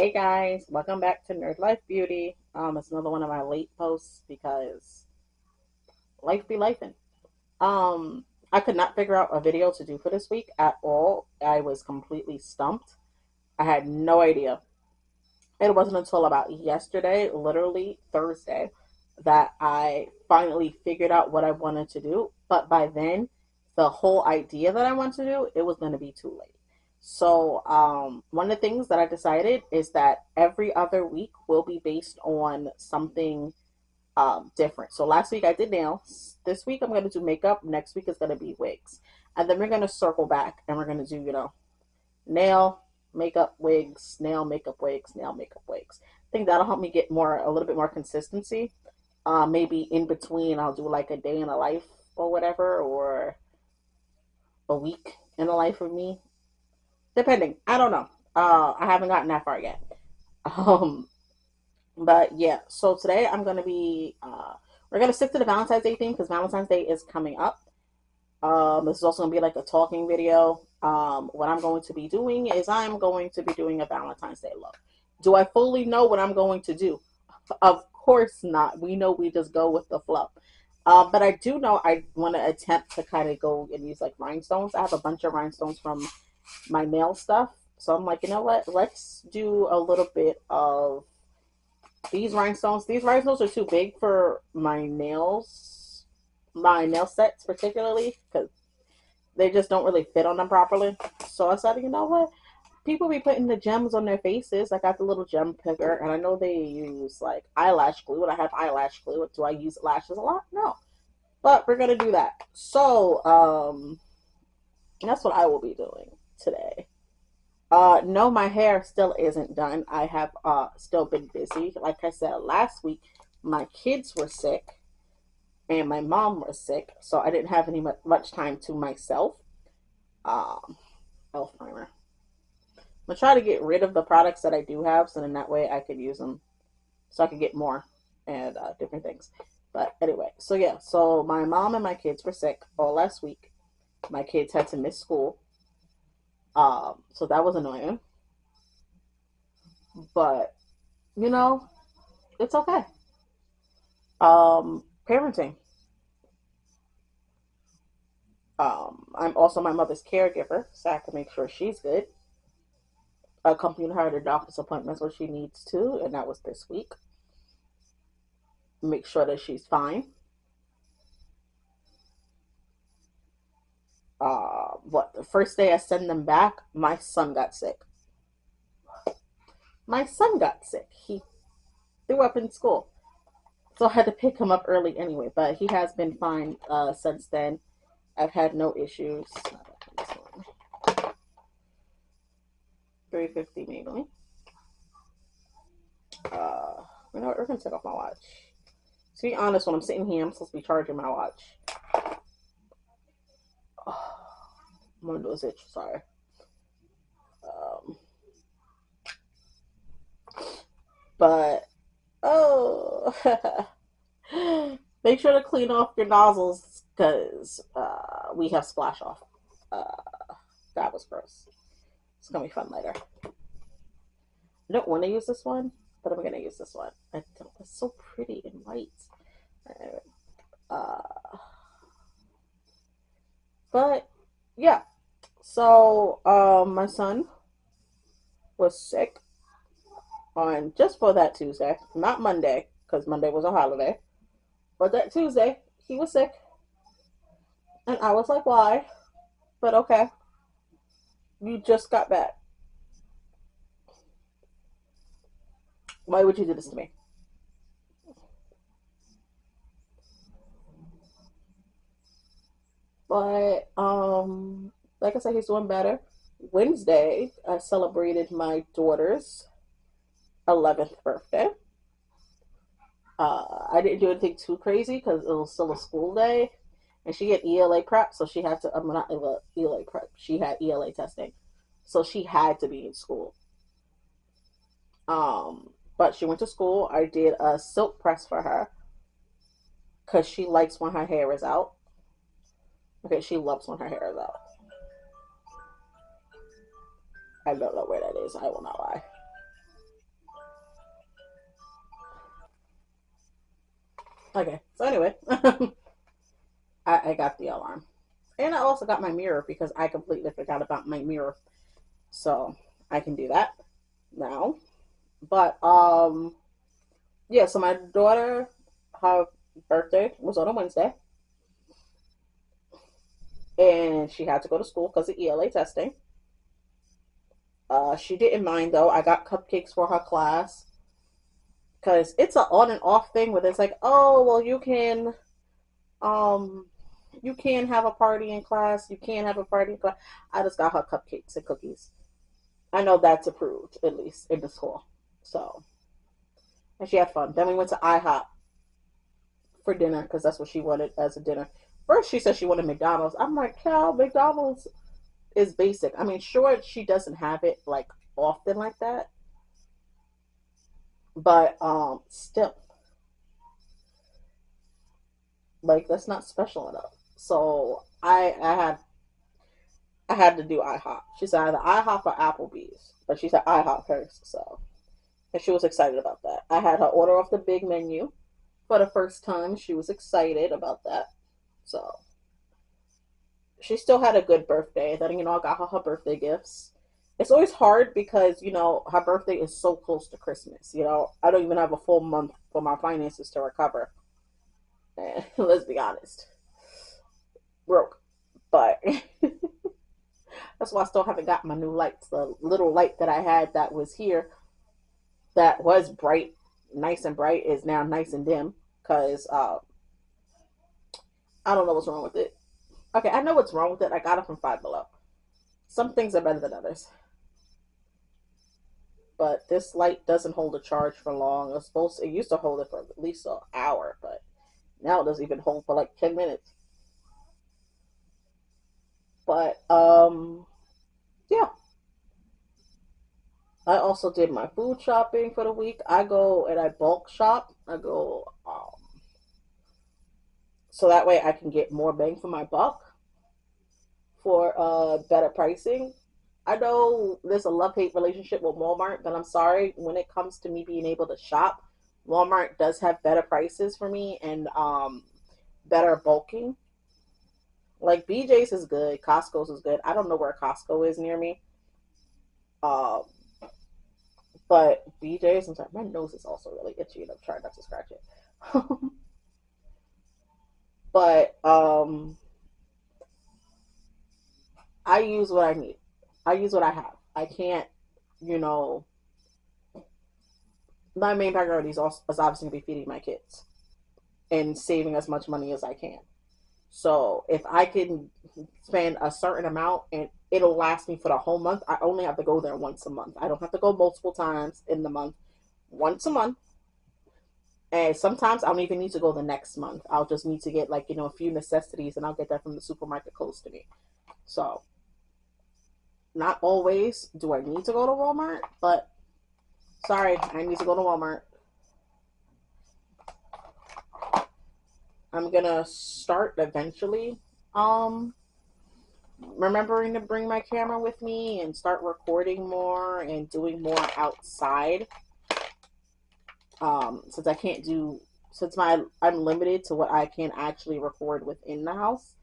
Hey guys, welcome back to Nerd Life Beauty. It's another one of my late posts because life be lifing. I could not figure out a video to do for this week at all. I was completely stumped. I had no idea. It wasn't until about yesterday, literally Thursday, that I finally figured out what I wanted to do. But by then, the whole idea that I wanted to do, it was going to be too late. So, one of the things that I decided is that every other week will be based on something different. So last week I did nails. This week I'm going to do makeup. Next week is going to be wigs. And then we're going to circle back and we're going to do, nail, makeup, wigs, nail, makeup, wigs, nail, makeup, wigs. I think that'll help me get a little bit more consistency. Maybe in between I'll do like a day in a life or whatever, or a week in the life of me, depending. I don't know. I haven't gotten that far yet. Um, but yeah, so today we're gonna stick to the Valentine's Day theme because Valentine's Day is coming up. This is also gonna be like a talking video. What I'm going to be doing is I'm going to be doing a Valentine's Day look. Do I fully know what I'm going to do? Of course not. We know we just go with the flow. But I do know I want to attempt to kind of go and use like rhinestones. I have a bunch of rhinestones from my nail stuff. So I'm like, you know what? Let's do a little bit of these rhinestones. These rhinestones are too big for my nail sets particularly, because they just don't really fit on them properly. So I said, you know what? People be putting the gems on their faces. I got the little gem picker, and I know they use like eyelash glue, and I have eyelash glue. Do I use lashes a lot? No. But we're gonna do that. So, that's what I will be doing today. No, my hair still isn't done. I have still been busy. Like I said last week, my kids were sick and my mom was sick, so I didn't have much time to myself. Um, Elf primer. I'm gonna try to get rid of the products that I do have, so then that way I could use them, so I could get more and different things. But anyway, so yeah, so my mom and my kids were sick all last week. My kids had to miss school, so that was annoying. But you know, it's okay. Parenting. I'm also my mother's caregiver, so I have to make sure she's good. I accompanied her to doctor's appointments where she needs to, and that was this week. Make sure that she's fine. What the first day I send them back, my son got sick. My son got sick. He threw up in school, so I had to pick him up early anyway. But he has been fine since then. I've had no issues. 350 maybe. Uh, you know what? We're gonna take off my watch. To be honest, when I'm sitting here, I'm supposed to be charging my watch. Oh, my nose itch. Sorry. Um, but oh, make sure to clean off your nozzles because we have splash off. That was gross. It's gonna be fun later. I don't want to use this one, but I'm gonna use this one. I don't. It's so pretty and white. Uh, but yeah. So my son was sick on just for that Tuesday, not Monday, because Monday was a holiday. But that Tuesday, he was sick, and I was like, "Why?" But okay, you just got back. Why would you do this to me? But like I said, he's doing better. Wednesday, I celebrated my daughter's 11th birthday. I didn't do anything too crazy because it was still a school day, and she had ELA prep, so she had to. I'm not ELA prep. She had ELA testing, so she had to be in school. But she went to school. I did a silk press for her because she likes when her hair is out. Okay, she loves when her hair is out. I don't know where that is. I will not lie. Okay, so anyway, I got the alarm. And I also got my mirror because I completely forgot about my mirror. So I can do that now. But yeah, so my daughter, her birthday was on a Wednesday, and she had to go to school because of ELA testing. She didn't mind though. I got cupcakes for her class because it's an on and off thing where it's like, oh well, um you can have a party in class, you can't have a party in class. I just got her cupcakes and cookies. I know that's approved at least in the school. So and she had fun. Then we went to IHOP for dinner because that's what she wanted as a dinner. First, she said she wanted McDonald's. I'm like, Cal, McDonald's is basic. I mean, sure, she doesn't have it like often like that, but still, like that's not special enough. So I had to do IHOP. She said either IHOP or Applebee's, but she said IHOP first. So and she was excited about that. I had her order off the big menu for the first time. She was excited about that. So she still had a good birthday. Then I got her birthday gifts. It's always hard because her birthday is so close to Christmas. I don't even have a full month for my finances to recover. And let's be honest, broke. But that's why I still haven't got my new lights. The little light that I had that was here that was bright, nice and bright, is now nice and dim because I don't know what's wrong with it. Okay, I know what's wrong with it. I got it from Five Below. Some things are better than others. But this light doesn't hold a charge for long. It used to hold it for at least an hour, but now it doesn't even hold for like 10 minutes. But yeah. I also did my food shopping for the week. I go and I bulk shop. I go so that way I can get more bang for my buck for better pricing. I know there's a love hate relationship with Walmart, but I'm sorry, when it comes to me being able to shop, Walmart does have better prices for me and better bulking. Like BJ's is good, Costco's is good. I don't know where Costco is near me. Um, but BJ's, I'm sorry, my nose is also really itchy and I'm trying not to scratch it. but I use what I need. I use what I have. I can't, you know, my main priority is obviously going to be feeding my kids and saving as much money as I can. So if I can spend a certain amount and it'll last me for the whole month, I only have to go there once a month. I don't have to go multiple times in the month. Once a month. And sometimes I don't even need to go the next month. I'll just need to get like, a few necessities and I'll get that from the supermarket close to me. So not always do I need to go to Walmart, but sorry, I need to go to Walmart. I'm gonna start eventually. Um, remembering to bring my camera with me and start recording more and doing more outside. Since I can't do, since I'm limited to what I can actually record within the house.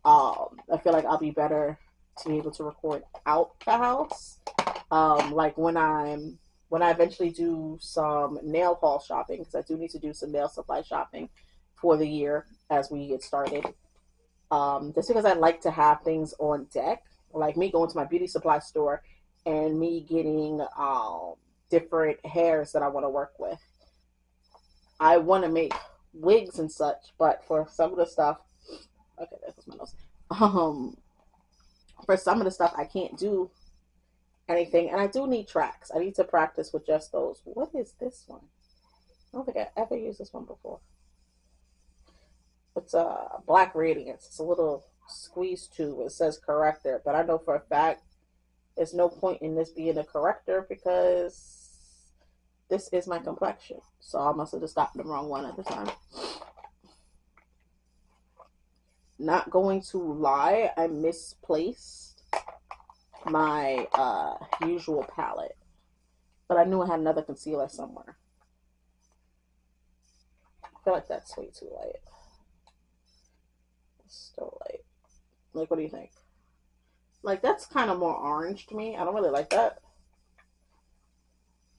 I feel like I'll be better to be able to record out the house. Like when I eventually do some nail haul shopping, because I do need to do some nail supply shopping for the year as we get started. Just because I like to have things on deck, like me going to my beauty supply store and me getting different hairs that I want to work with. I want to make wigs and such, but for some of the stuff, okay, that was my nose. Um, for some of the stuff, I can't do anything, and I do need tracks. I need to practice with just those. What is this one? I don't think I ever used this one before. It's a Black Radiance. It's a little squeeze tube. It says corrector, but I know for a fact there's no point in this being a corrector because this is my complexion. So I must have just gotten the wrong one at the time. Not going to lie, I misplaced my usual palette, but I knew I had another concealer somewhere. feel like that's way too light. Still light. Like, what do you think? Like, that's kind of more orange to me. I don't really like that.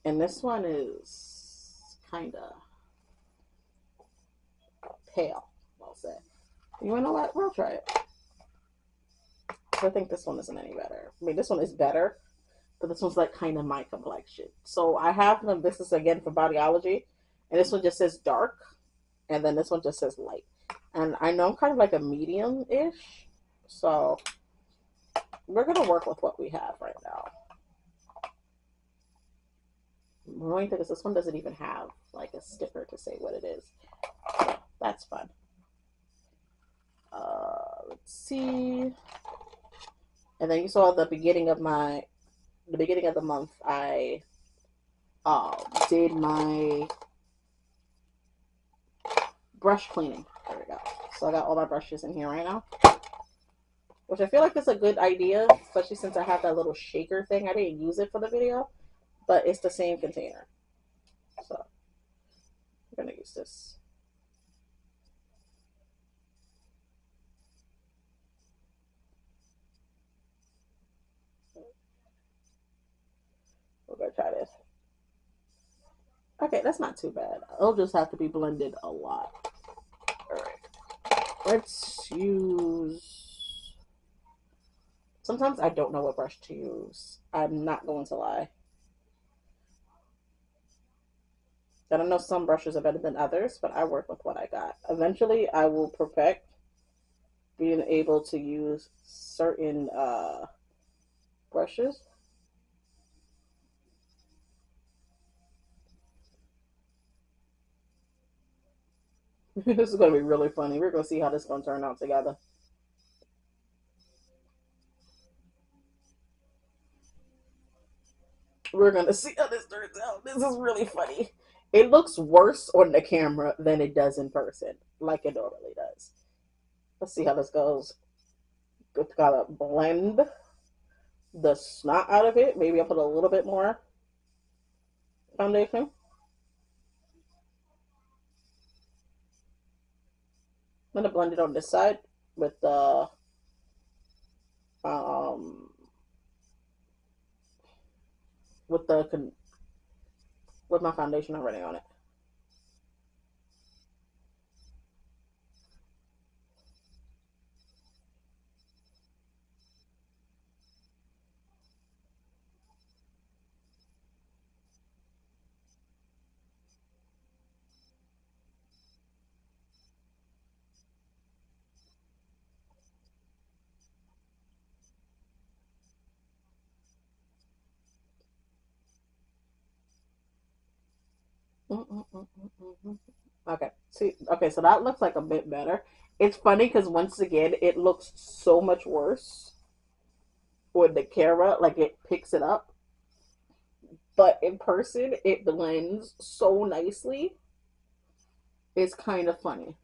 And this one is kind of pale, I'll say. You wanna know what? We'll try it. I think this one isn't any better. I mean, this one is better, but this one's like kind of my complexion. So I have them. This is again for Bodyology, and this one just says dark, and then this one just says light. And I know I'm kind of like a medium-ish, so we're gonna work with what we have right now. The only thing is this one doesn't even have like a sticker to say what it is. So that's fun. Let's see. And then you saw the beginning of the month, I did my brush cleaning. There we go. So I got all my brushes in here right now, which I feel like is a good idea, especially since I have that little shaker thing. I didn't use it for the video, but it's the same container. So I'm going to use this. We're going to try this. Okay, that's not too bad. It'll just have to be blended a lot. All right. Let's use... Sometimes I don't know what brush to use. I'm not going to lie. I don't know, some brushes are better than others, but I work with what I got. Eventually, I will perfect being able to use certain brushes. This is going to be really funny. We're going to see how this is going to turn out together. We're going to see how this turns out. This is really funny. It looks worse on the camera than it does in person, like it normally does. Let's see how this goes. Just gotta blend the snot out of it. Maybe I'll put a little bit more foundation. I'm gonna blend it on this side with the um with the with my foundation already on it. Okay. See, okay, so that looks like a bit better. It's funny because once again, it looks so much worse with the camera, like it picks it up. But in person, it blends so nicely. It's kind of funny.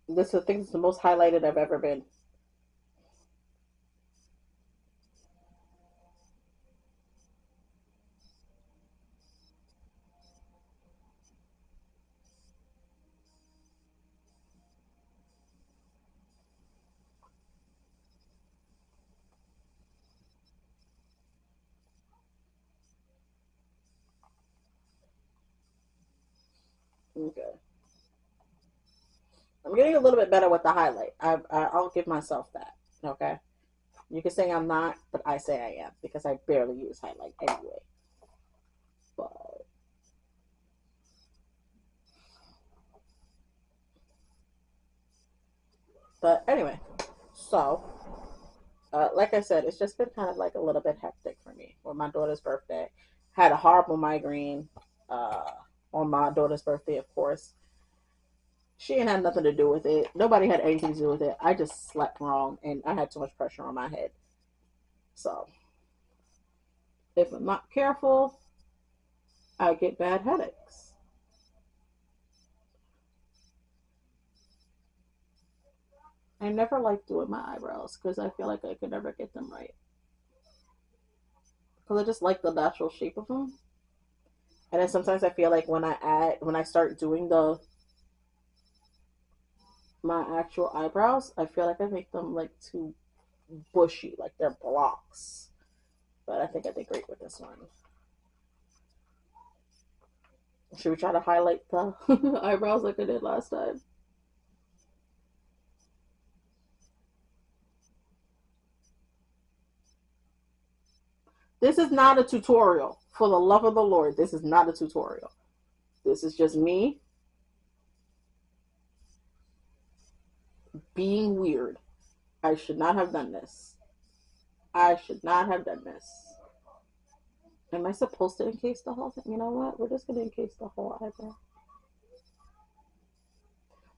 This, I think, is the most highlighted I've ever been. Okay. I'm getting a little bit better with the highlight. I'll give myself that. Okay. You can say I'm not, but I say I am because I barely use highlight anyway. But anyway, so like I said, it's just been kind of like a little bit hectic for me. For my daughter's birthday, had a horrible migraine uh, on my daughter's birthday. Of course, she ain't had nothing to do with it. Nobody had anything to do with it. I just slept wrong, and I had too much pressure on my head. So if I'm not careful, I get bad headaches. I never like doing my eyebrows because I feel like I could never get them right. Because I just like the natural shape of them. And then sometimes I feel like when I start doing the my actual eyebrows, I feel like I make them like too bushy, like they're blocks. But I think I did great with this one. Should we try to highlight the eyebrows like I did last time? This is not a tutorial. For the love of the Lord, this is not a tutorial. This is just me being weird. I should not have done this. I should not have done this. Am I supposed to encase the whole thing? You know what? We're just gonna encase the whole eyebrow.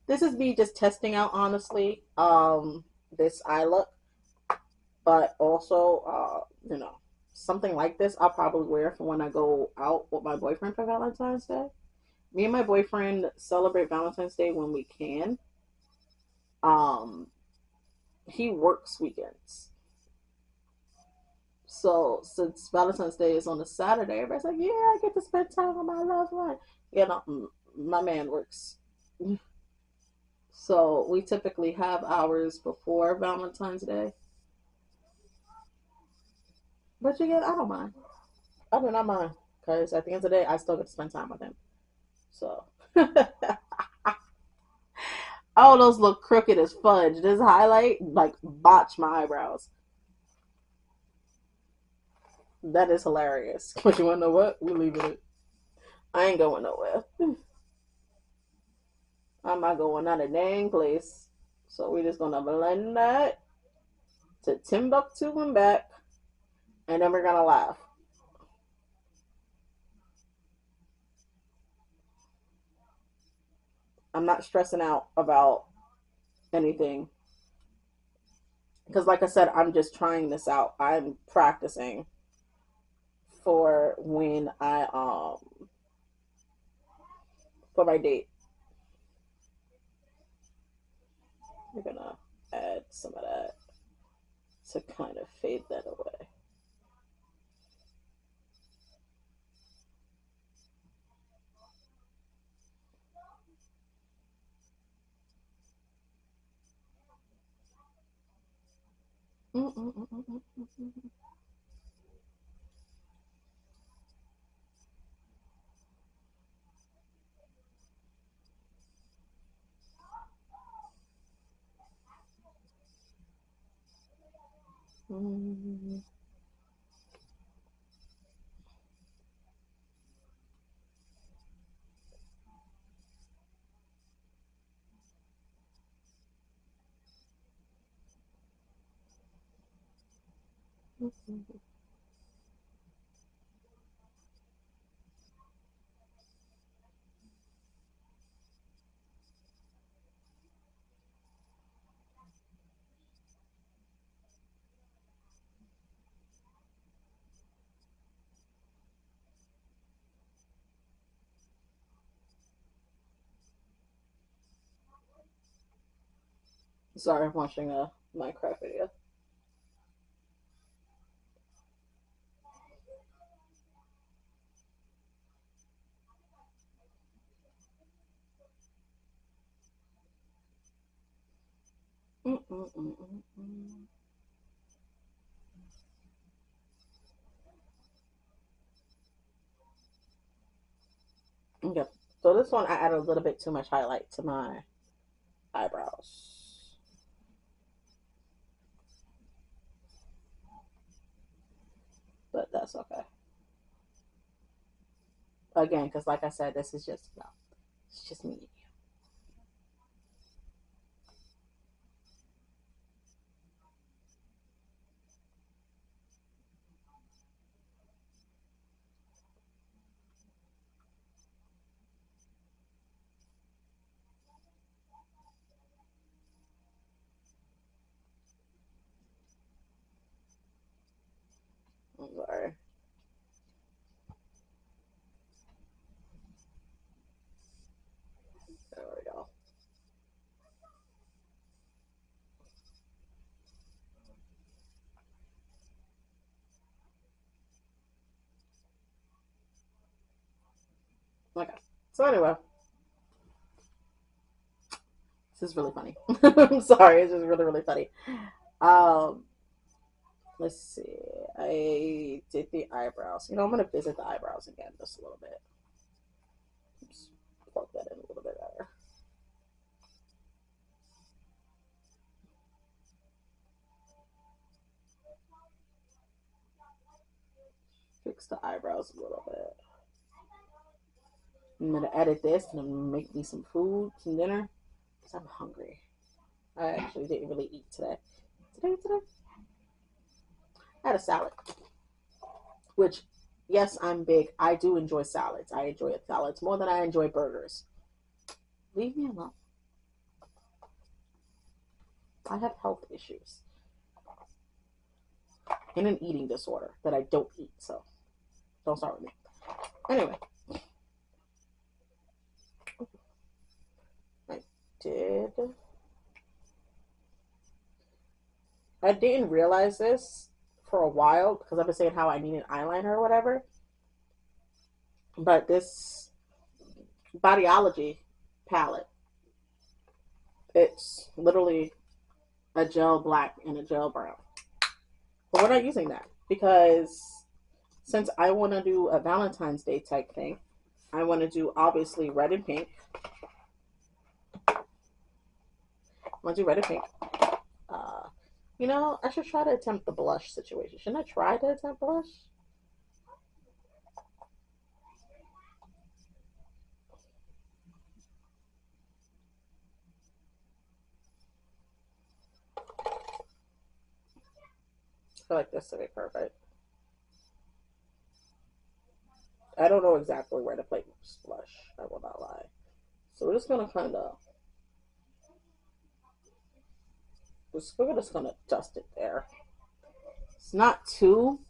This is me just testing out, honestly, this eye look, but also, something like this I'll probably wear for when I go out with my boyfriend for Valentine's Day. Me and my boyfriend celebrate Valentine's Day when we can. Um, he works weekends. So since Valentine's Day is on a Saturday, everybody's like, "Yeah, I get to spend time with my loved one." My man works, so we typically have hours before Valentine's Day. But you get, I don't mind. I do not mind because at the end of the day, I still get to spend time with him. So, oh, those look crooked as fudge. This highlight like botch my eyebrows. That is hilarious. But you wanna know what? We're leaving it. I ain't going nowhere. I'm not going out of dang place. So we're just gonna blend that to Timbuktu and back, and then we're gonna laugh. I'm not stressing out about anything because, like I said, I'm just trying this out. I'm practicing for when I for my date. We're gonna add some of that to kind of fade that away. Sorry, I'm watching a Minecraft video. Okay, so this one I added a little bit too much highlight to my eyebrows, but that's okay. Again, because like I said, this is just no, it's just me. I'm sorry. Okay. So anyway, this is really funny. I'm sorry, it's just really, really funny. Um, let's see. I did the eyebrows. You know, I'm gonna visit the eyebrows again just a little bit. Just plug that in a little bit better. Fix the eyebrows a little bit. I'm gonna edit this and I'm gonna make me some food, some dinner, because I'm hungry. I actually didn't really eat today. Today, I had a salad, which, yes, I'm big. I do enjoy salads. I enjoy salads more than I enjoy burgers. Leave me alone. I have health issues and an eating disorder that I don't eat, so don't start with me. Anyway, I did. I didn't realize this for a while because I've been saying how I need an eyeliner or whatever. But this Bodyology palette, it's literally a gel black and a gel brown. But we're not using that because since I want to do a Valentine's Day type thing, I want to do obviously red and pink. I want to do red and pink. Uh, I should try to attempt the blush situation. Shouldn't I try to attempt blush? I feel like this would be perfect. I don't know exactly where to place blush. I will not lie. So we're just gonna kind of, we're just gonna dust it there. It's not too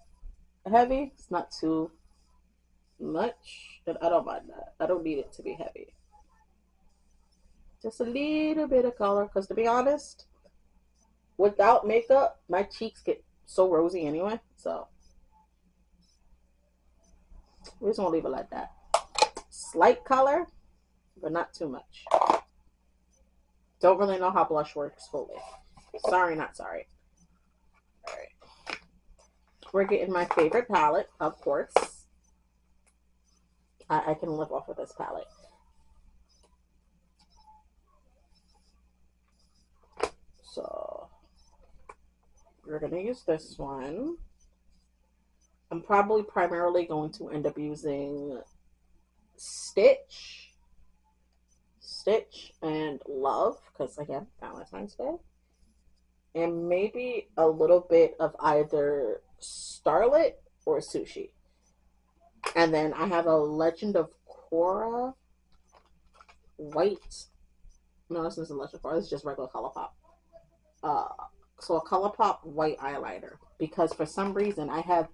heavy. It's not too much, and I don't mind that. I don't need it to be heavy. Just a little bit of color, because to be honest, without makeup, my cheeks get so rosy anyway. So we just gonna leave it like that. Slight color, but not too much. Don't really know how blush works fully. Sorry, not sorry. All right, we're getting my favorite palette, of course. I can live off of this palette. So we're gonna use this one. I'm probably primarily going to end up using Stitch, Stitch and Love, because again, Valentine's Day, and maybe a little bit of either Starlit or Sushi. And then I have a Legend of Korra white. No, this isn't Legend of Korra. This is just regular ColourPop. Uh, so a ColourPop white eyeliner because for some reason I have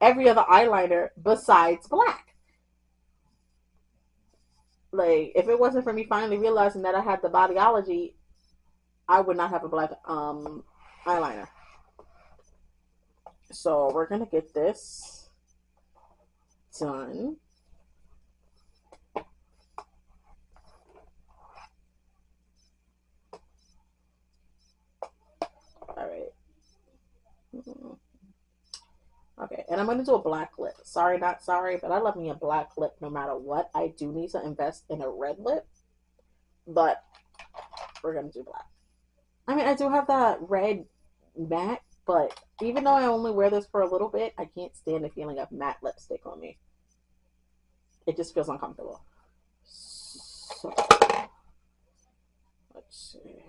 every other eyeliner besides black. Like if it wasn't for me finally realizing that I had the Bodyology, I would not have a black eyeliner. So we're gonna get this done. All right. Okay, and I'm gonna do a black lip. Sorry, not sorry, but I love me a black lip no matter what. I do need to invest in a red lip, but we're gonna do black. I mean, I do have that red matte, but even though I only wear this for a little bit, I can't stand the feeling of matte lipstick on me. It just feels uncomfortable. So, let's see.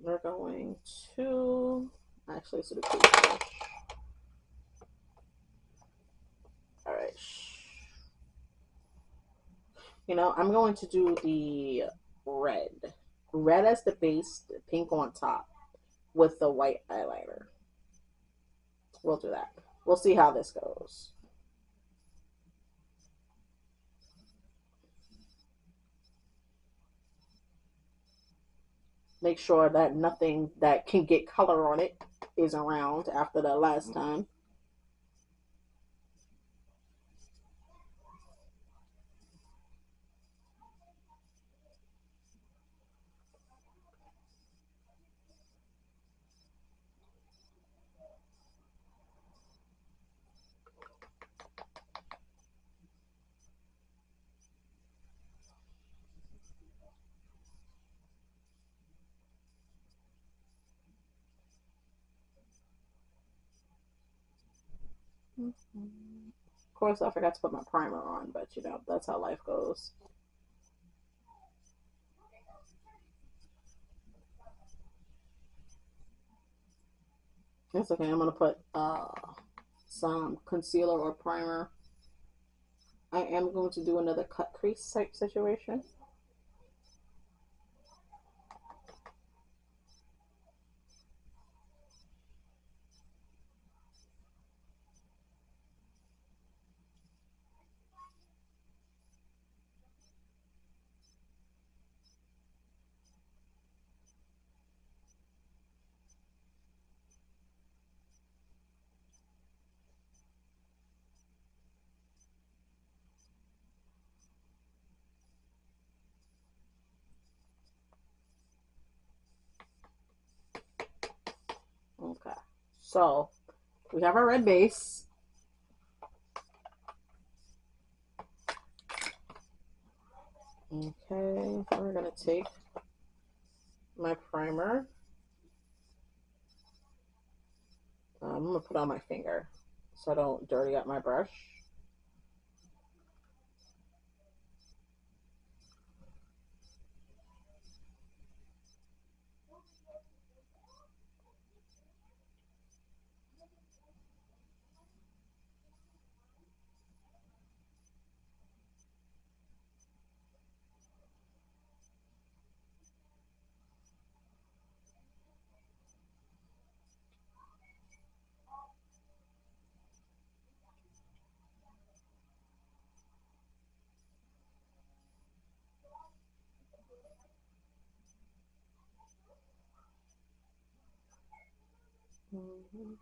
We're going to actually sort of Crease brush. All right. I'm going to do the red. Red as the base, pink on top with the white eyeliner. We'll do that. We'll see how this goes. Make sure that nothing that can get color on it is around after the last time. Of course, I forgot to put my primer on, but you know, that's how life goes. It's okay. I'm gonna put some concealer or primer. I am going to do another cut crease type situation. Okay. So we have our red base. Okay. We're gonna take my primer. I'm gonna put on my finger so I don't dirty up my brush. Mm-hmm.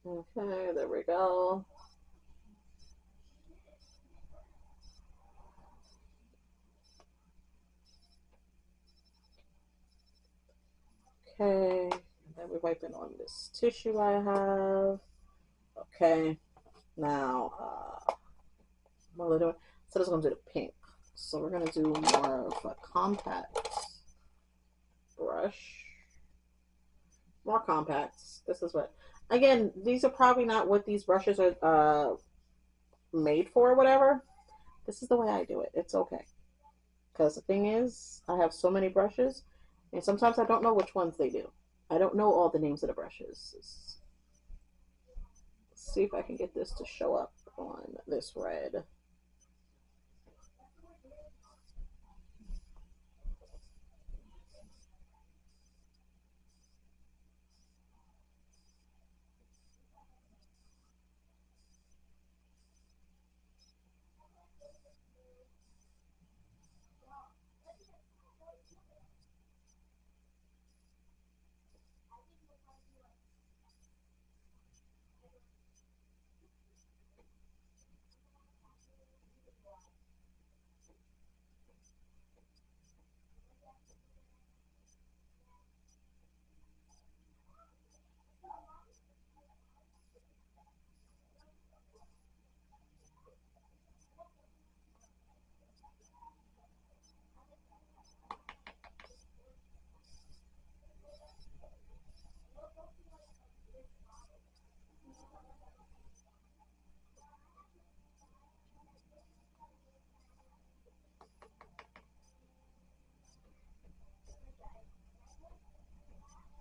Okay, there we go. Okay, and then we're wiping on this tissue I have. Okay, now what are we doing? So this is gonna do the pink. So we're gonna do more of a compact brush. More compacts. This is what. Again, these are probably not what these brushes are made for, or whatever. This is the way I do it. It's okay. Because the thing is, I have so many brushes, and sometimes I don't know which ones they do. I don't know all the names of the brushes. Let's see if I can get this to show up on this red.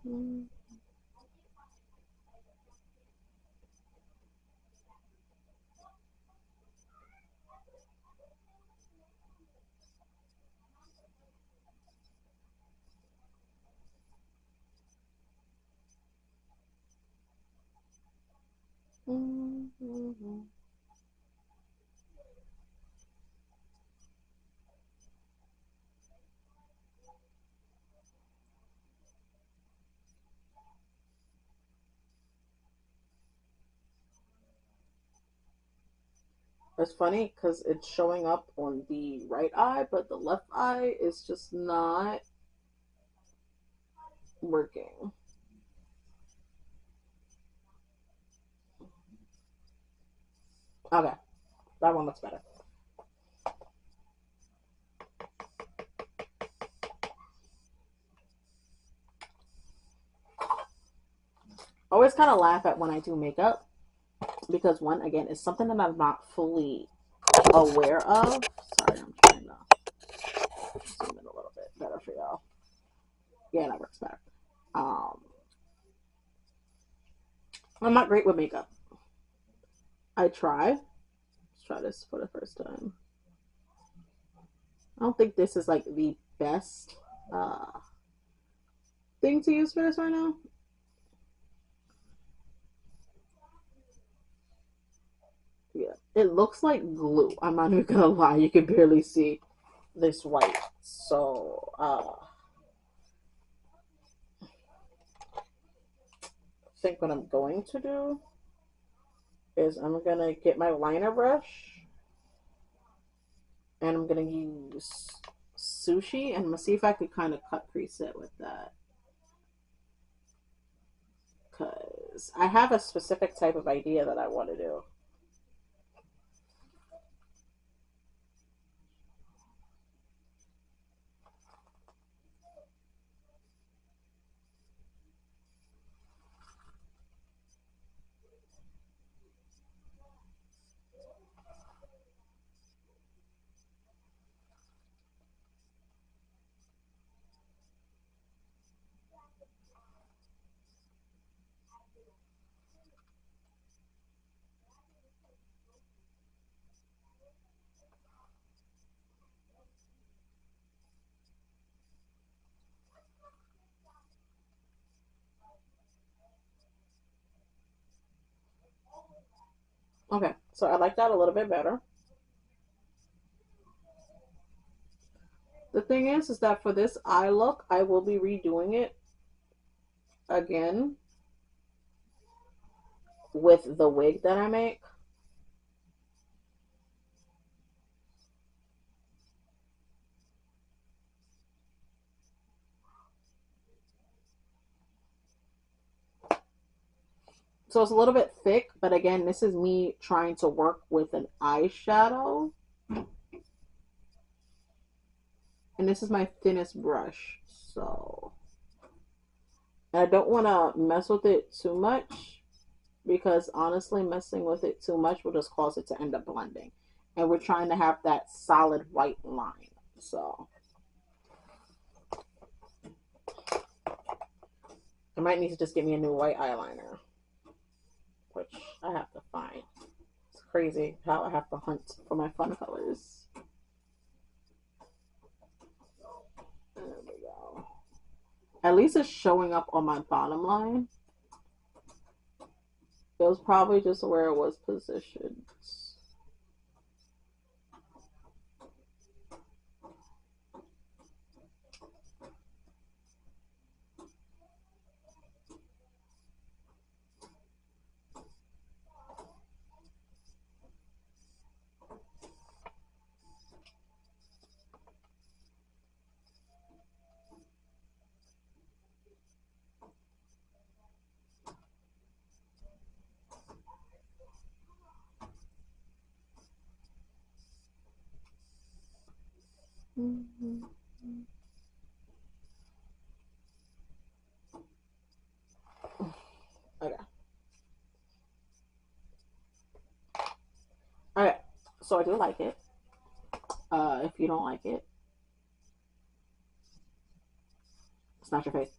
Mm-hmm. It's funny because it's showing up on the right eye, but the left eye is just not working. Okay, that one looks better. I always kind of laugh at when I do makeup because one, again, is something that I'm not fully aware of. Sorry, I'm trying to zoom in a little bit better for y'all. Yeah, that works better. Um, I'm not great with makeup. I try. Let's try this for the first time. I don't think this is like the best thing to use for this right now. Yeah, it looks like glue. I'm not even gonna lie. You can barely see this white. So, I think what I'm going to do is I'm gonna get my liner brush and I'm gonna use sushi and I'm gonna see if I could kind of cut crease it with that because I have a specific type of idea that I want to do. Okay, so I like that a little bit better. The thing is that for this eye look, I will be redoing it again with the wig that I make. So it's a little bit thick, but again, this is me trying to work with an eyeshadow. And this is my thinnest brush. So I don't want to mess with it too much because honestly, messing with it too much will just cause it to end up blending. And we're trying to have that solid white line. So I might need to just get me a new white eyeliner, which I have to find. It's crazy how I have to hunt for my fun colors. There we go. At least it's showing up on my bottom line. It was probably just where it was positioned. Mm-hmm. Okay. Alright. So I do like it. If you don't like it, it's not your face.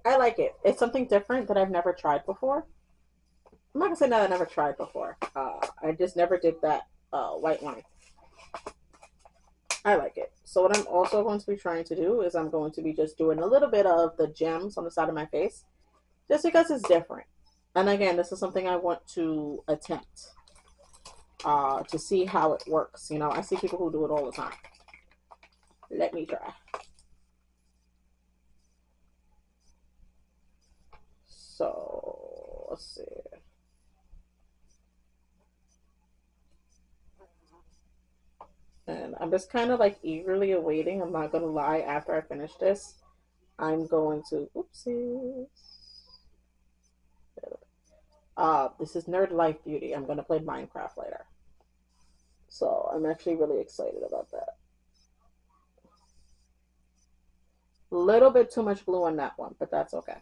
I like it. It's something different that I've never tried before. I'm not gonna say that I never tried before. I just never did that white line. I like it. So what I'm also going to be trying to do is I'm going to be just doing a little bit of the gems on the side of my face, just because it's different. And again, this is something I want to attempt to see how it works. You know, I see people who do it all the time. Let me try. So let's see. And I'm just kind of like eagerly awaiting. I'm not gonna lie. After I finish this, I'm going to oopsies. This is Nerd Life Beauty. I'm gonna play Minecraft later, so I'm actually really excited about that. A little bit too much glue on that one, but that's okay.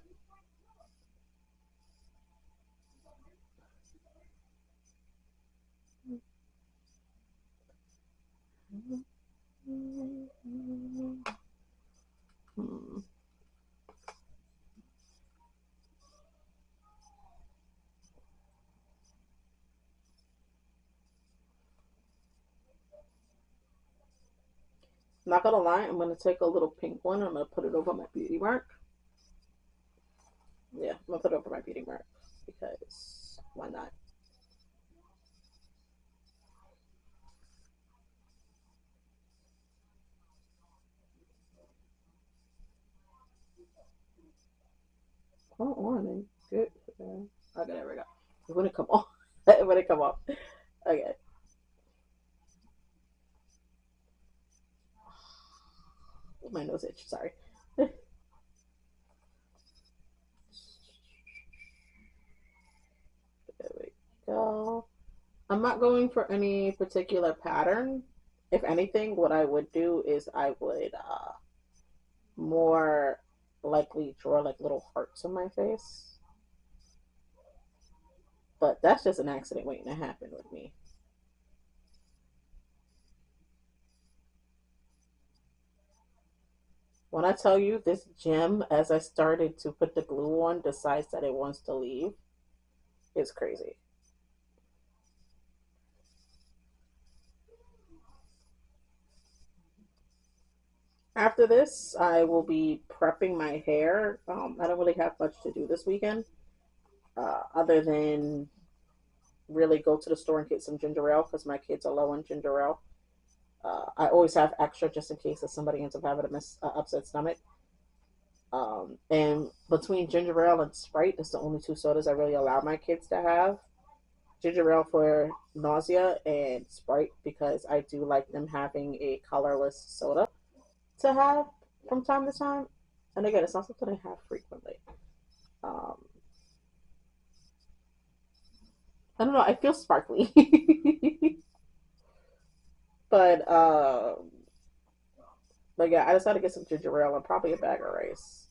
Hmm. Not gonna lie, I'm gonna take a little pink one. I'm gonna put it over my beauty mark. Yeah, I'm gonna put it over my beauty mark because why not? Come on, man. Good. Okay, there we go. It wouldn't come off. It wouldn't come off. Okay. My nose itch. Sorry. There we go. I'm not going for any particular pattern. If anything, what I would do is I would more likely draw like little hearts on my face. But that's just an accident waiting to happen with me. When I tell you this gem, as I started to put the glue on, decides that it wants to leave, it's crazy. After this, I will be prepping my hair. I don't really have much to do this weekend, other than really go to the store and get some ginger ale because my kids are low on ginger ale. I always have extra just in case if somebody ends up having a upset stomach. And between ginger ale and Sprite, that's the only two sodas I really allow my kids to have. Ginger ale for nausea and Sprite because I do like them having a colorless soda to have from time to time. And again, it's not something I have frequently. Um, I don't know. I feel sparkly, but yeah, I decided to get some ginger ale and probably a bag of rice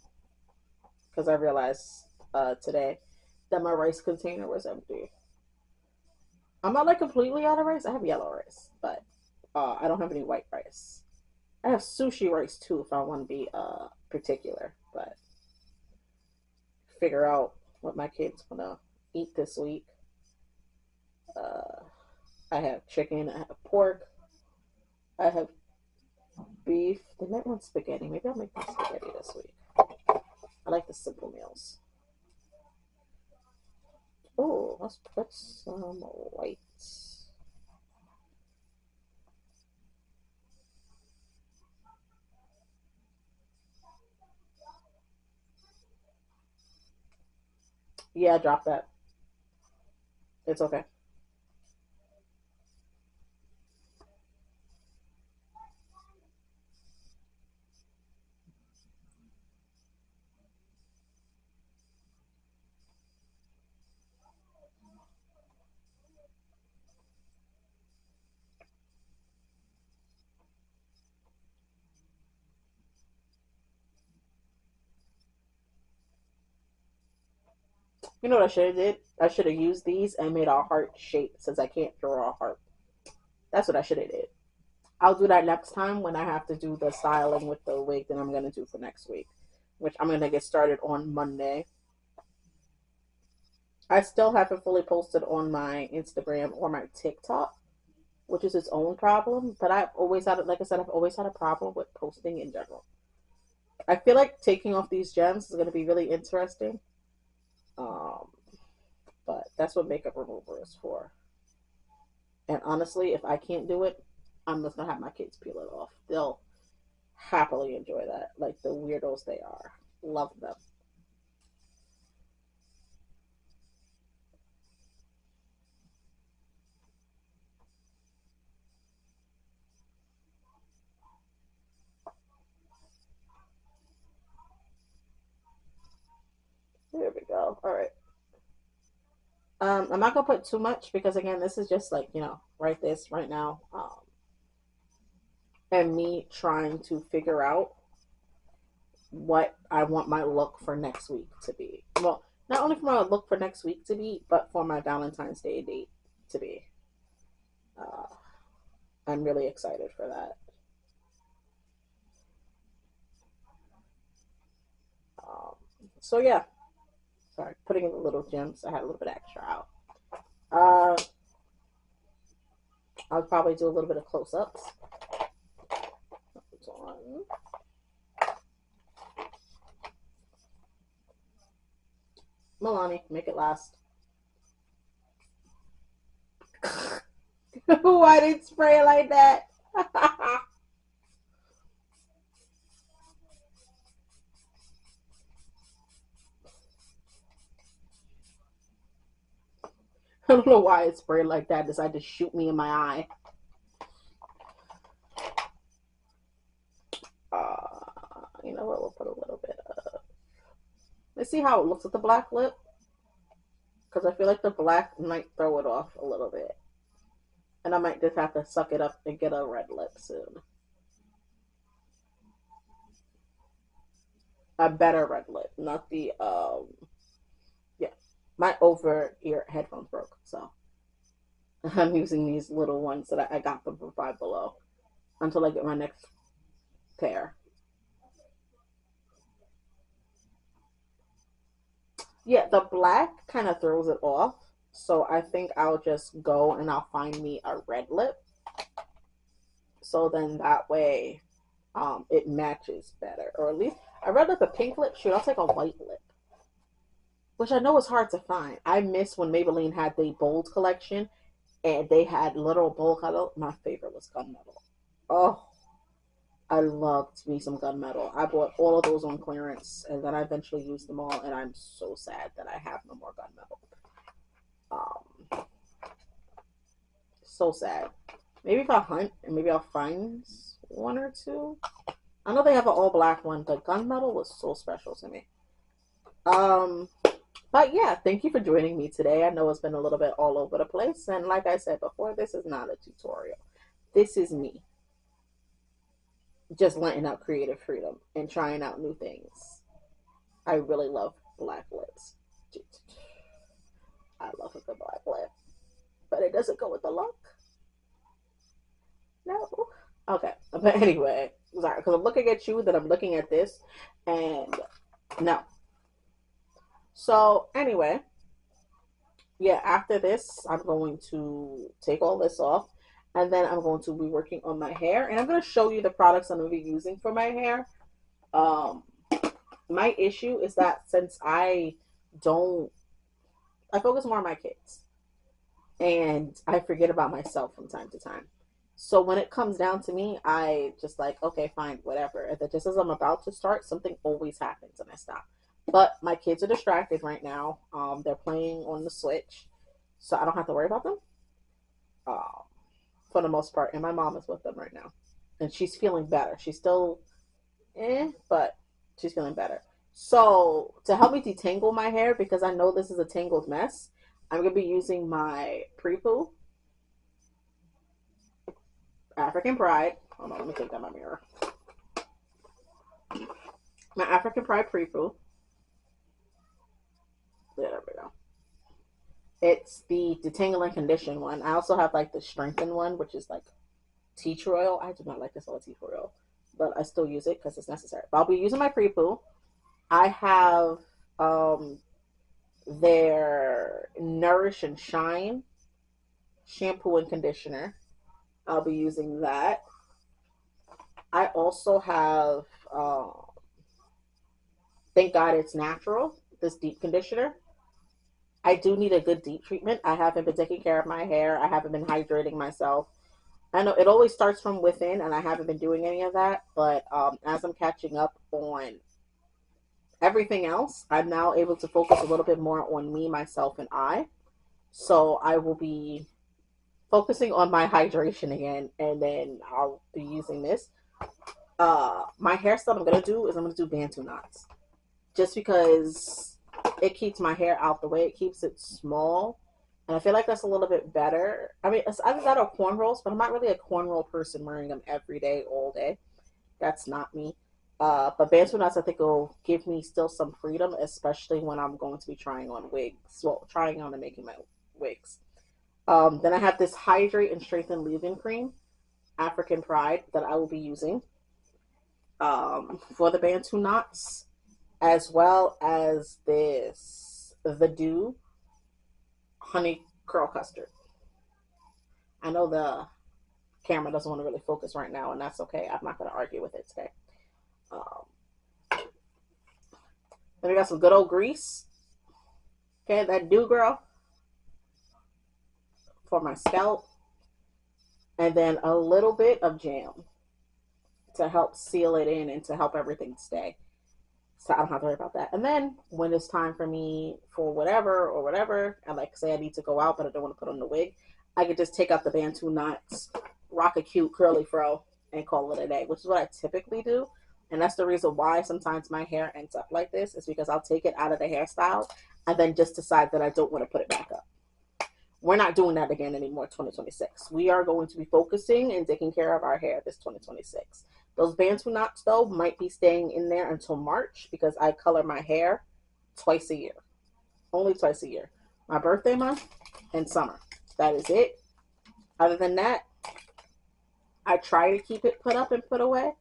because I realized today that my rice container was empty. I'm not like completely out of rice. I have yellow rice, but I don't have any white rice. I have sushi rice too if I want to be particular, but figure out what my kids want to eat this week. Uh, I have chicken, I have pork, I have beef. They might want spaghetti. Maybe I'll make them spaghetti this week. I like the simple meals. Oh, let's put some white. Yeah, drop that. It's okay. You know what I should have did? I should have used these and made a heart shape since I can't draw a heart. That's what I should have did. I'll do that next time when I have to do the styling with the wig that I'm gonna do for next week, which I'm gonna get started on Monday. I still haven't fully posted on my Instagram or my TikTok, which is its own problem. But I've always had, like I said, I've always had a problem with posting in general. I feel like taking off these gems is going to be really interesting. Um, but that's what makeup remover is for. And honestly, if I can't do it, I'm just gonna have my kids peel it off. They'll happily enjoy that, like the weirdos they are. Love them. There we go. All right. I'm not gonna put too much because again, this is just like, right now, and me trying to figure out what I want my look for next week to be. Well, not only for my look for next week to be, but for my Valentine's Day date to be. Uh, I'm really excited for that. Um, so yeah, sorry, putting in the little gems. I had a little bit extra out. Uh, I'll probably do a little bit of close ups. Milani, make it last. Why did it spray like that? I don't know why it sprayed like that. Decided to shoot me in my eye. You know what? We'll put a little bit of. Let's see how it looks with the black lip. Because I feel like the black might throw it off a little bit. And I might just have to suck it up and get a red lip soon. A better red lip. Not the, yeah. My over ear headphones broke. So I'm using these little ones that I got them from Five Below until I get my next pair. Yeah, the black kind of throws it off. So I think I'll just go and I'll find me a red lip. So then that way it matches better. Or at least a red lip, a pink lip. Shoot, I'll take a white lip. Which I know is hard to find. I miss when Maybelline had the bold collection and they had literal bold color. My favorite was gunmetal. Oh, I loved me some gunmetal. I bought all of those on clearance and then I eventually used them all and I'm so sad that I have no more gunmetal. Um, so sad. Maybe if I hunt and maybe I'll find one or two. I know they have an all black one, but gunmetal was so special to me. Um, but yeah, thank you for joining me today. I know it's been a little bit all over the place, and like I said before, this is not a tutorial. This is me just letting out creative freedom and trying out new things. I really love black lips. I love a good black lip, but it doesn't go with the look. No. Okay. But anyway, sorry, because I'm looking at you, then I'm looking at this, and no. So anyway, yeah, after this, I'm going to take all this off, and then I'm going to be working on my hair, and I'm going to show you the products I'm going to be using for my hair. Um, my issue is that since don't, I focus more on my kids, and I forget about myself from time to time. So when it comes down to me, I just like, okay, fine, whatever. And then just as I'm about to start, something always happens and I stop. But my kids are distracted right now. They're playing on the Switch, so I don't have to worry about them um, for the most part. And my mom is with them right now, and she's feeling better. She's still but she's feeling better. So to help me detangle my hair, because I know this is a tangled mess, I'm gonna be using my pre-poo African Pride. Hold on, let me take down my mirror. My African Pride pre-poo. Yeah, there we go. It's the detangle and condition one. I also have like the strengthen one, which is like tea tree oil. I do not like this all tea tree oil, but I still use it because it's necessary. But I'll be using my pre-poo. I have their Nourish and Shine shampoo and conditioner. I'll be using that. I also have Thank God It's Natural, this deep conditioner. I do need a good deep treatment. I haven't been taking care of my hair. I haven't been hydrating myself. I know it always starts from within, and I haven't been doing any of that. But as I'm catching up on everything else, I'm now able to focus a little bit more on me, myself, and I. So I will be focusing on my hydration again, and then I'll be using this. My hairstyle I'm gonna do is I'm gonna do Bantu knots, just because it keeps my hair out the way. It keeps it small, And I feel like that's a little bit better. I mean, it's either that or cornrows, but I'm not really a cornrow person wearing them every day, all day. That's not me. But Bantu knots, I think, will give me still some freedom, especially when I'm going to be trying on wigs. Well, trying on and making my wigs. Then I have this Hydrate and Strengthen Leave-In Cream, African Pride, that I will be using for the Bantu knots, as well as this The Dew Honey Curl Custard. I know the camera doesn't want to really focus right now, and that's okay. I'm not going to argue with it today. Um, then we got some good old grease. Okay, that Dew Girl for my scalp. And then a little bit of jam to help seal it in and to help everything stay. So I don't have to worry about that. And then when it's time for me for whatever, and like say I need to go out but I don't want to put on the wig, I could just take out the Bantu knots, rock a cute curly fro, and call it a day, which is what I typically do. And that's the reason why sometimes my hair ends up like this, is because I'll take it out of the hairstyle and then just decide that I don't want to put it back up. We're not doing that again anymore, 2026. We are going to be focusing and taking care of our hair this 2026. Those Bantu knots, though, might be staying in there until March because I color my hair twice a year. Only twice a year. My birthday month and summer. That is it. Other than that, I try to keep it put up and put away,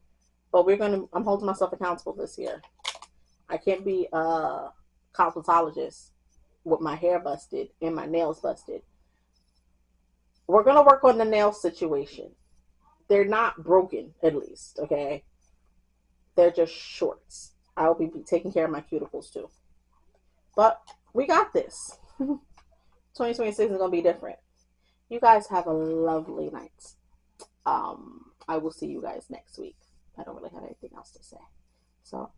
but I'm holding myself accountable this year. I can't be a cosmetologist with my hair busted and my nails busted. We're going to work on the nail situation. They're not broken, at least, okay? They're just shorts. I'll be taking care of my cuticles, too. But we got this. 2026 is going to be different. You guys have a lovely night. I will see you guys next week. I don't really have anything else to say. So,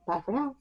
bye for now.